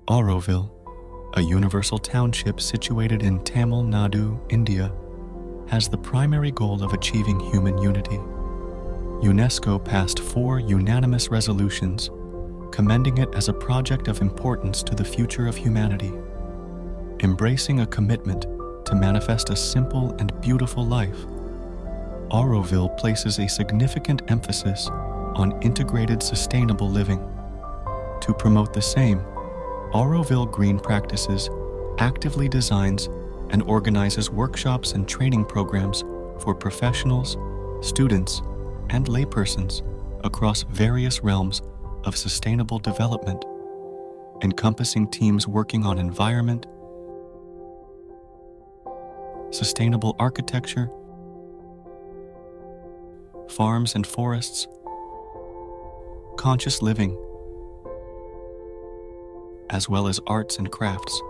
Auroville, a universal township situated in Tamil Nadu, India, has the primary goal of achieving human unity. UNESCO passed 4 unanimous resolutions, commending it as a project of importance to the future of humanity. Embracing a commitment to manifest a simple and beautiful life, Auroville places a significant emphasis on integrated sustainable living. To promote the same, Auroville Green Practices actively designs and organizes workshops and training programs for professionals, students, and laypersons across various realms of sustainable development, encompassing teams working on environment, sustainable architecture, farms and forests, conscious living, as well as arts and crafts.